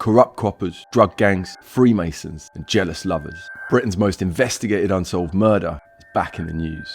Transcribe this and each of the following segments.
corrupt coppers, drug gangs, Freemasons, and jealous lovers. Britain's most investigated unsolved murder is back in the news.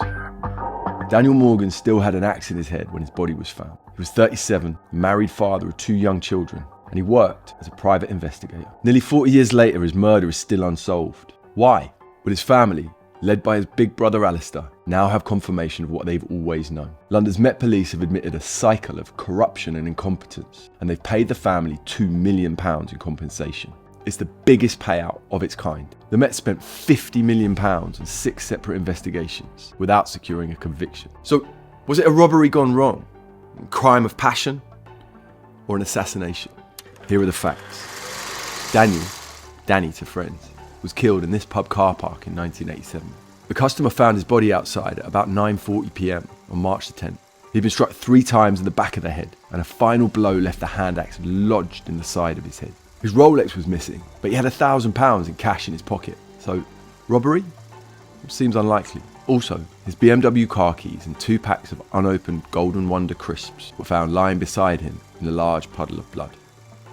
Daniel Morgan still had an axe in his head when his body was found. He was 37, married father of 2 young children, and he worked as a private investigator. Nearly 40 years later, his murder is still unsolved. Why? Well, his family, led by his big brother Alistair, now have confirmation of what they've always known. London's Met Police have admitted a cycle of corruption and incompetence, and they've paid the family £2 million in compensation. It's the biggest payout of its kind. The Met spent £50 million on 6 separate investigations without securing a conviction. So, was it a robbery gone wrong? A crime of passion? Or an assassination? Here are the facts. Danny to friends, was killed in this pub car park in 1987. The customer found his body outside at about 9:40 p.m. on March the 10th. He'd been struck 3 times in the back of the head, and a final blow left a hand axe lodged in the side of his head. His Rolex was missing, but he had £1,000 in cash in his pocket. So, robbery? Seems unlikely. Also, his BMW car keys and 2 packs of unopened Golden Wonder crisps were found lying beside him in a large puddle of blood.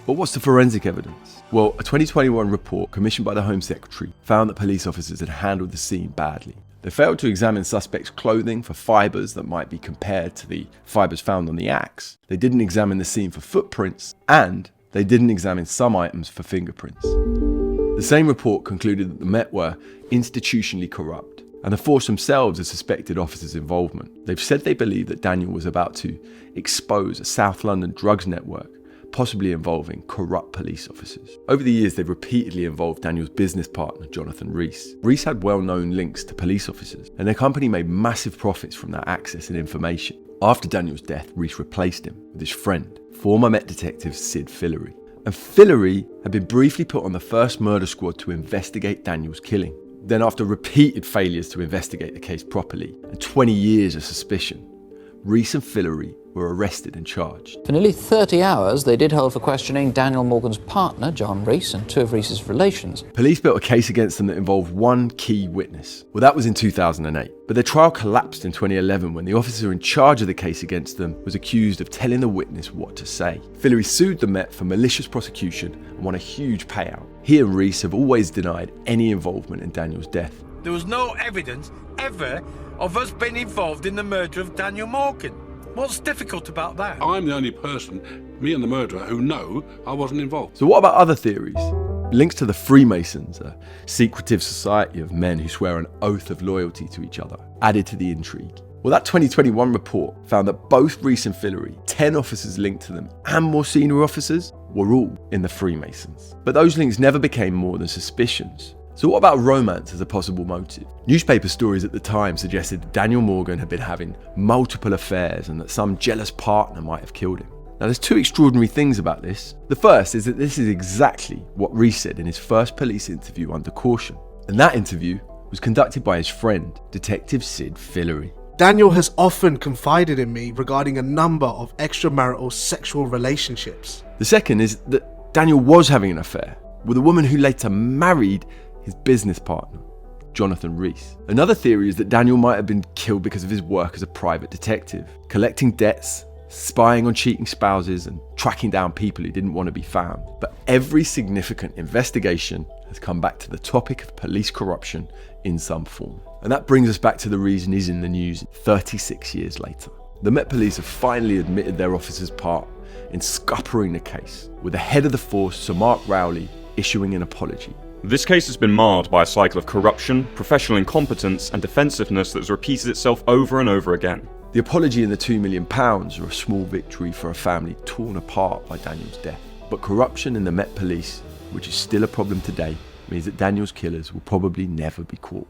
But what's the forensic evidence? Well, a 2021 report commissioned by the Home Secretary found that police officers had handled the scene badly. They failed to examine suspects' clothing for fibres that might be compared to the fibres found on the axe. They didn't examine the scene for footprints, and they didn't examine some items for fingerprints. The same report concluded that the Met were institutionally corrupt, and the force themselves has suspected officers' involvement. They've said they believe that Daniel was about to expose a South London drugs network, possibly involving corrupt police officers. Over the years, they've repeatedly involved Daniel's business partner, Jonathan Rees. Rees had well-known links to police officers, and their company made massive profits from that access and information. After Daniel's death, Rees replaced him with his friend, former Met detective Sid Fillery. And Fillery had been briefly put on the first murder squad to investigate Daniel's killing. Then, after repeated failures to investigate the case properly and 20 years of suspicion, Rees and Fillery were arrested and charged. For nearly 30 hours, they did hold for questioning Daniel Morgan's partner, John Rees, and 2 of Rees's relations. Police built a case against them that involved one key witness. Well, that was in 2008. But their trial collapsed in 2011 when the officer in charge of the case against them was accused of telling the witness what to say. Fillery sued the Met for malicious prosecution and won a huge payout. He and Rees have always denied any involvement in Daniel's death. There was no evidence ever of us being involved in the murder of Daniel Morgan. What's difficult about that? I'm the only person, me and the murderer, who know I wasn't involved. So what about other theories? Links to the Freemasons, a secretive society of men who swear an oath of loyalty to each other, added to the intrigue. Well, that 2021 report found that both Rees and Fillery, 10 officers linked to them, and more senior officers, were all in the Freemasons. But those links never became more than suspicions. So what about romance as a possible motive? Newspaper stories at the time suggested that Daniel Morgan had been having multiple affairs and that some jealous partner might have killed him. Now, there's 2 extraordinary things about this. The first is that this is exactly what Rees said in his first police interview under caution. And that interview was conducted by his friend, Detective Sid Fillery. Daniel has often confided in me regarding a number of extramarital sexual relationships. The second is that Daniel was having an affair with a woman who later married his business partner, Jonathan Rees. Another theory is that Daniel might have been killed because of his work as a private detective, collecting debts, spying on cheating spouses, and tracking down people who didn't want to be found. But every significant investigation has come back to the topic of police corruption in some form. And that brings us back to the reason he's in the news 36 years later. The Met Police have finally admitted their officer's part in scuppering the case, with the head of the force, Sir Mark Rowley, issuing an apology. This case has been marred by a cycle of corruption, professional incompetence, and defensiveness that has repeated itself over and over again. The apology and the £2 million are a small victory for a family torn apart by Daniel's death. But corruption in the Met Police, which is still a problem today, means that Daniel's killers will probably never be caught.